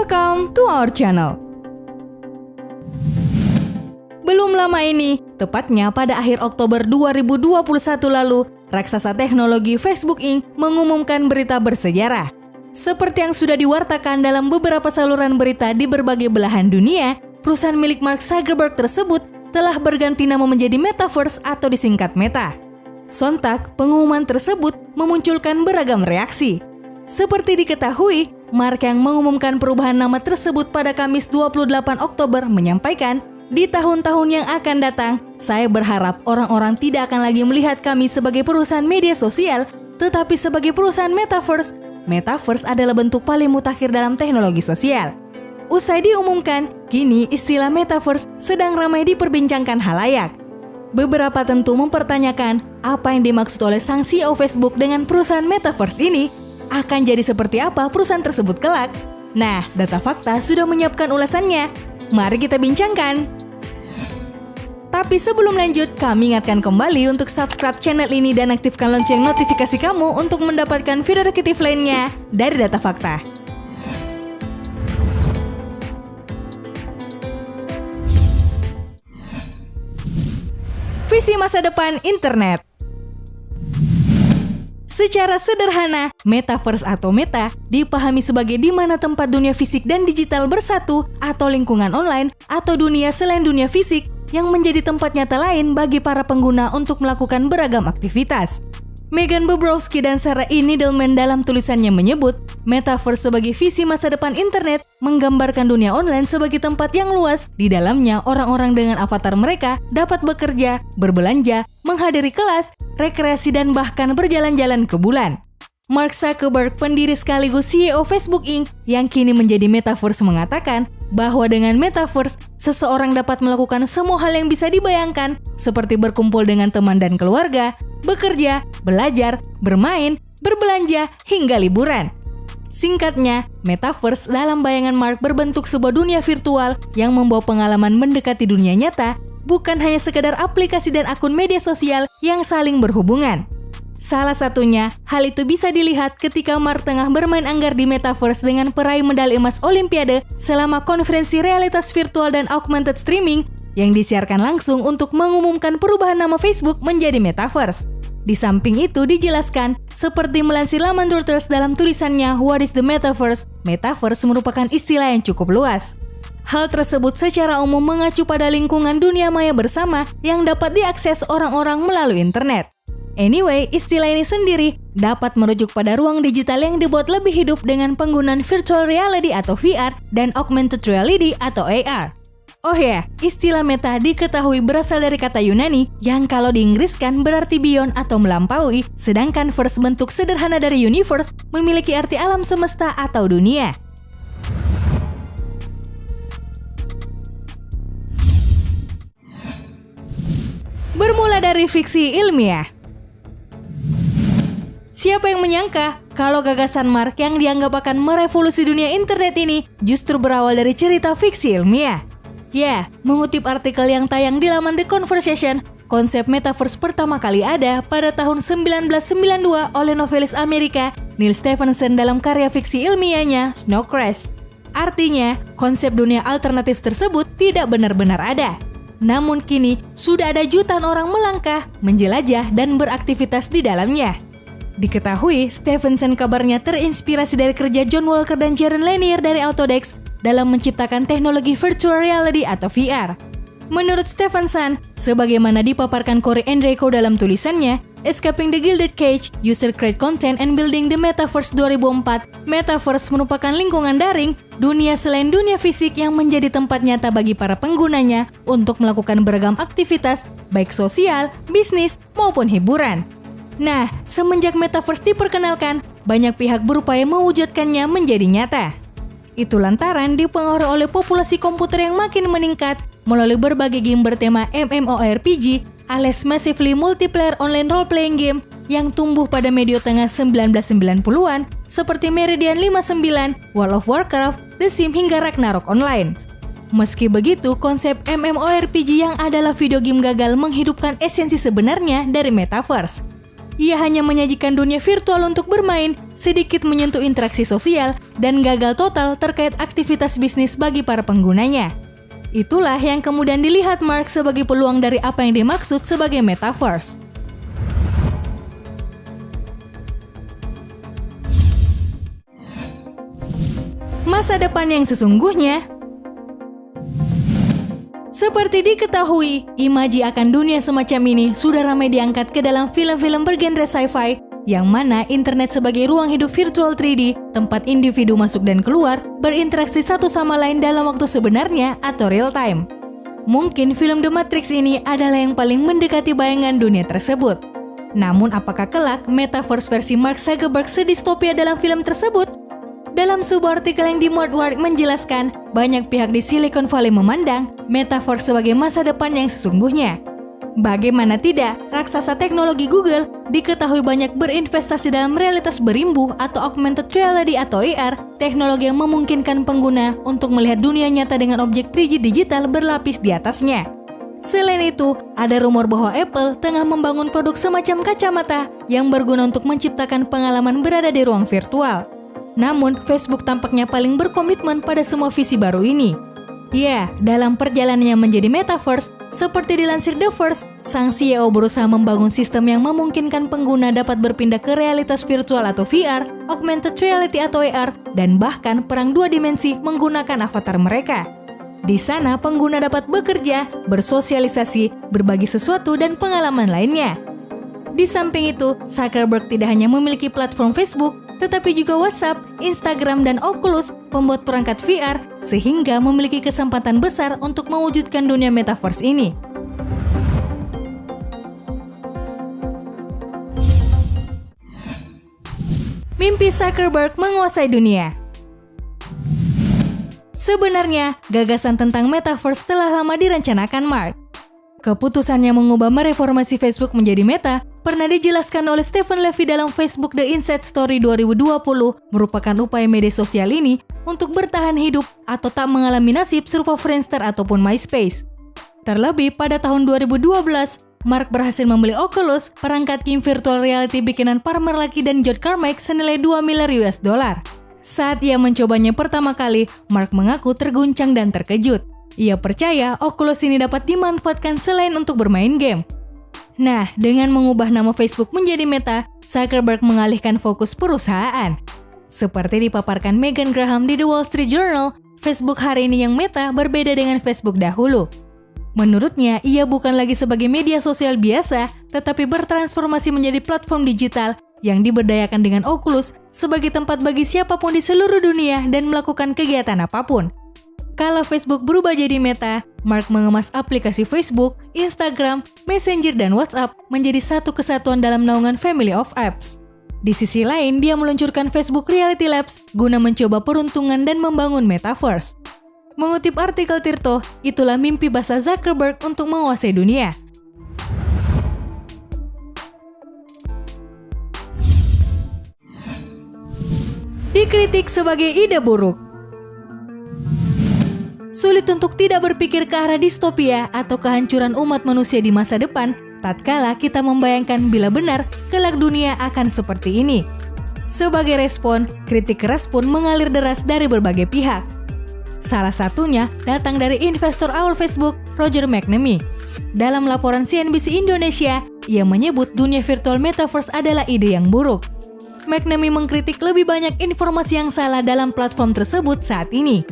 Welcome to our channel. Belum lama ini, tepatnya pada akhir Oktober 2021 lalu, raksasa teknologi Facebook Inc. mengumumkan berita bersejarah. Seperti yang sudah diwartakan dalam beberapa saluran berita di berbagai belahan dunia, perusahaan milik Mark Zuckerberg tersebut telah berganti nama menjadi Metaverse atau disingkat Meta. Sontak, pengumuman tersebut memunculkan beragam reaksi. Seperti diketahui, Mark yang mengumumkan perubahan nama tersebut pada Kamis 28 Oktober menyampaikan, di tahun-tahun yang akan datang, saya berharap orang-orang tidak akan lagi melihat kami sebagai perusahaan media sosial, tetapi sebagai perusahaan Metaverse. Metaverse adalah bentuk paling mutakhir dalam teknologi sosial. Usai diumumkan, kini istilah Metaverse sedang ramai diperbincangkan halayak. Beberapa tentu mempertanyakan apa yang dimaksud oleh sang CEO Facebook dengan perusahaan Metaverse ini. Akan jadi seperti apa perusahaan tersebut kelak? Nah, Data Fakta sudah menyiapkan ulasannya. Mari kita bincangkan. Tapi sebelum lanjut, kami ingatkan kembali untuk subscribe channel ini dan aktifkan lonceng notifikasi kamu untuk mendapatkan video edukatif lainnya dari Data Fakta. Visi masa depan internet. Secara sederhana, Metaverse atau Meta dipahami sebagai di mana tempat dunia fisik dan digital bersatu atau lingkungan online atau dunia selain dunia fisik yang menjadi tempat nyata lain bagi para pengguna untuk melakukan beragam aktivitas. Megan Bobrowski dan Sarah E. Needleman dalam tulisannya menyebut, Metaverse sebagai visi masa depan internet menggambarkan dunia online sebagai tempat yang luas. Di dalamnya, orang-orang dengan avatar mereka dapat bekerja, berbelanja, menghadiri kelas, rekreasi, dan bahkan berjalan-jalan ke bulan. Mark Zuckerberg, pendiri sekaligus CEO Facebook Inc. yang kini menjadi Metaverse, mengatakan bahwa dengan Metaverse, seseorang dapat melakukan semua hal yang bisa dibayangkan, seperti berkumpul dengan teman dan keluarga, bekerja, belajar, bermain, berbelanja, hingga liburan. Singkatnya, Metaverse dalam bayangan Mark berbentuk sebuah dunia virtual yang membawa pengalaman mendekati dunia nyata, bukan hanya sekedar aplikasi dan akun media sosial yang saling berhubungan. Salah satunya, hal itu bisa dilihat ketika Mark tengah bermain anggar di Metaverse dengan peraih medali emas Olimpiade selama konferensi realitas virtual dan augmented streaming yang disiarkan langsung untuk mengumumkan perubahan nama Facebook menjadi Metaverse. Di samping itu dijelaskan, seperti melansir laman Reuters dalam tulisannya What is the Metaverse? Metaverse merupakan istilah yang cukup luas. Hal tersebut secara umum mengacu pada lingkungan dunia maya bersama yang dapat diakses orang-orang melalui internet. Anyway, istilah ini sendiri dapat merujuk pada ruang digital yang dibuat lebih hidup dengan penggunaan virtual reality atau VR dan augmented reality atau AR. Oh ya, istilah meta diketahui berasal dari kata Yunani yang kalau diinggriskan berarti beyond atau melampaui, sedangkan verse bentuk sederhana dari universe memiliki arti alam semesta atau dunia. Bermula dari fiksi ilmiah. Siapa yang menyangka kalau gagasan Mark yang dianggap akan merevolusi dunia internet ini justru berawal dari cerita fiksi ilmiah? Ya, mengutip artikel yang tayang di laman The Conversation, konsep Metaverse pertama kali ada pada tahun 1992 oleh novelis Amerika Neal Stephenson dalam karya fiksi ilmiahnya Snow Crash. Artinya, konsep dunia alternatif tersebut tidak benar-benar ada. Namun kini, sudah ada jutaan orang melangkah, menjelajah, dan beraktivitas di dalamnya. Diketahui, Stephenson kabarnya terinspirasi dari kerja John Walker dan Jaron Lanier dari Autodesk dalam menciptakan teknologi virtual reality atau VR. Menurut Stephenson, sebagaimana dipaparkan Corey Enrico dalam tulisannya, Escaping the Gilded Cage, User Create Content and Building the Metaverse 2004, Metaverse merupakan lingkungan daring, dunia selain dunia fisik yang menjadi tempat nyata bagi para penggunanya untuk melakukan beragam aktivitas, baik sosial, bisnis, maupun hiburan. Nah, semenjak Metaverse diperkenalkan, banyak pihak berupaya mewujudkannya menjadi nyata. Itu lantaran dipengaruhi oleh populasi komputer yang makin meningkat melalui berbagai game bertema MMORPG alias Massively Multiplayer Online Role-Playing Game yang tumbuh pada medio tengah 1990-an seperti Meridian 59, World of Warcraft, The Sims hingga Ragnarok Online. Meski begitu, konsep MMORPG yang adalah video game gagal menghidupkan esensi sebenarnya dari Metaverse. Ia hanya menyajikan dunia virtual untuk bermain, sedikit menyentuh interaksi sosial, dan gagal total terkait aktivitas bisnis bagi para penggunanya. Itulah yang kemudian dilihat Mark sebagai peluang dari apa yang dimaksud sebagai metaverse. Masa depan yang sesungguhnya. Seperti diketahui, imaji akan dunia semacam ini sudah ramai diangkat ke dalam film-film bergenre sci-fi, yang mana internet sebagai ruang hidup virtual 3D, tempat individu masuk dan keluar, berinteraksi satu sama lain dalam waktu sebenarnya atau real time. Mungkin film The Matrix ini adalah yang paling mendekati bayangan dunia tersebut. Namun apakah kelak metaverse versi Mark Zuckerberg sedistopia dalam film tersebut? Dalam sebuah artikel yang dimuat Wired menjelaskan, banyak pihak di Silicon Valley memandang metaverse sebagai masa depan yang sesungguhnya. Bagaimana tidak, raksasa teknologi Google diketahui banyak berinvestasi dalam realitas berimbuh atau augmented reality atau AR, teknologi yang memungkinkan pengguna untuk melihat dunia nyata dengan objek 3D digital berlapis di atasnya. Selain itu, ada rumor bahwa Apple tengah membangun produk semacam kacamata yang berguna untuk menciptakan pengalaman berada di ruang virtual. Namun, Facebook tampaknya paling berkomitmen pada semua visi baru ini. Ya, dalam perjalanannya menjadi metaverse, seperti dilansir The Verge, sang CEO berusaha membangun sistem yang memungkinkan pengguna dapat berpindah ke realitas virtual atau VR, augmented reality atau AR, dan bahkan perang dua dimensi menggunakan avatar mereka. Di sana, pengguna dapat bekerja, bersosialisasi, berbagi sesuatu, dan pengalaman lainnya. Di samping itu, Zuckerberg tidak hanya memiliki platform Facebook, tetapi juga WhatsApp, Instagram, dan Oculus, pembuat perangkat VR, sehingga memiliki kesempatan besar untuk mewujudkan dunia metaverse ini. Mimpi Zuckerberg menguasai dunia. Sebenarnya, gagasan tentang metaverse telah lama direncanakan Mark. Keputusannya mengubah mereformasi Facebook menjadi Meta pernah dijelaskan oleh Stephen Levy dalam Facebook The Inside Story 2020, merupakan upaya media sosial ini untuk bertahan hidup atau tak mengalami nasib serupa Friendster ataupun MySpace. Terlebih pada tahun 2012, Mark berhasil membeli Oculus, perangkat game virtual reality bikinan Palmer Luckey dan John Carmack senilai $2 miliar. Saat ia mencobanya pertama kali, Mark mengaku terguncang dan terkejut. Ia percaya Oculus ini dapat dimanfaatkan selain untuk bermain game. Nah, dengan mengubah nama Facebook menjadi Meta, Zuckerberg mengalihkan fokus perusahaan. Seperti dipaparkan Megan Graham di The Wall Street Journal, Facebook hari ini yang Meta berbeda dengan Facebook dahulu. Menurutnya, ia bukan lagi sebagai media sosial biasa, tetapi bertransformasi menjadi platform digital yang diberdayakan dengan Oculus sebagai tempat bagi siapapun di seluruh dunia dan melakukan kegiatan apapun. Kalau Facebook berubah jadi Meta, Mark mengemas aplikasi Facebook, Instagram, Messenger, dan WhatsApp menjadi satu kesatuan dalam naungan Family of Apps. Di sisi lain, dia meluncurkan Facebook Reality Labs guna mencoba peruntungan dan membangun metaverse. Mengutip artikel Tirto, itulah mimpi basah Zuckerberg untuk menguasai dunia. Dikritik sebagai ide buruk. Sulit untuk tidak berpikir ke arah distopia atau kehancuran umat manusia di masa depan, tatkala kita membayangkan bila benar kelak dunia akan seperti ini. Sebagai respon, kritik keras pun mengalir deras dari berbagai pihak. Salah satunya datang dari investor awal Facebook, Roger McNamee. Dalam laporan CNBC Indonesia, ia menyebut dunia virtual metaverse adalah ide yang buruk. McNamee mengkritik lebih banyak informasi yang salah dalam platform tersebut saat ini.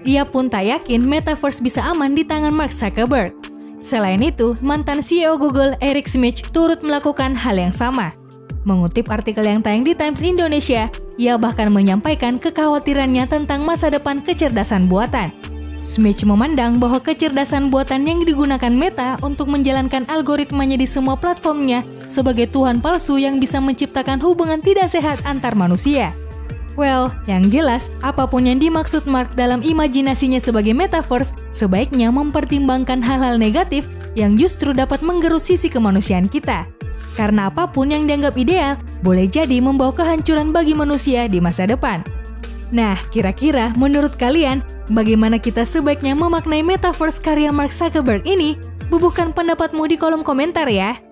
Ia pun tak yakin metaverse bisa aman di tangan Mark Zuckerberg. Selain itu, mantan CEO Google, Eric Schmidt, turut melakukan hal yang sama. Mengutip artikel yang tayang di Times Indonesia, ia bahkan menyampaikan kekhawatirannya tentang masa depan kecerdasan buatan. Schmidt memandang bahwa kecerdasan buatan yang digunakan Meta untuk menjalankan algoritmanya di semua platformnya sebagai Tuhan palsu yang bisa menciptakan hubungan tidak sehat antar manusia. Well, yang jelas, apapun yang dimaksud Mark dalam imajinasinya sebagai metaverse, sebaiknya mempertimbangkan hal-hal negatif yang justru dapat menggerus sisi kemanusiaan kita. Karena apapun yang dianggap ideal, boleh jadi membawa kehancuran bagi manusia di masa depan. Nah, kira-kira menurut kalian, bagaimana kita sebaiknya memaknai metaverse karya Mark Zuckerberg ini? Bubuhkan pendapatmu di kolom komentar ya!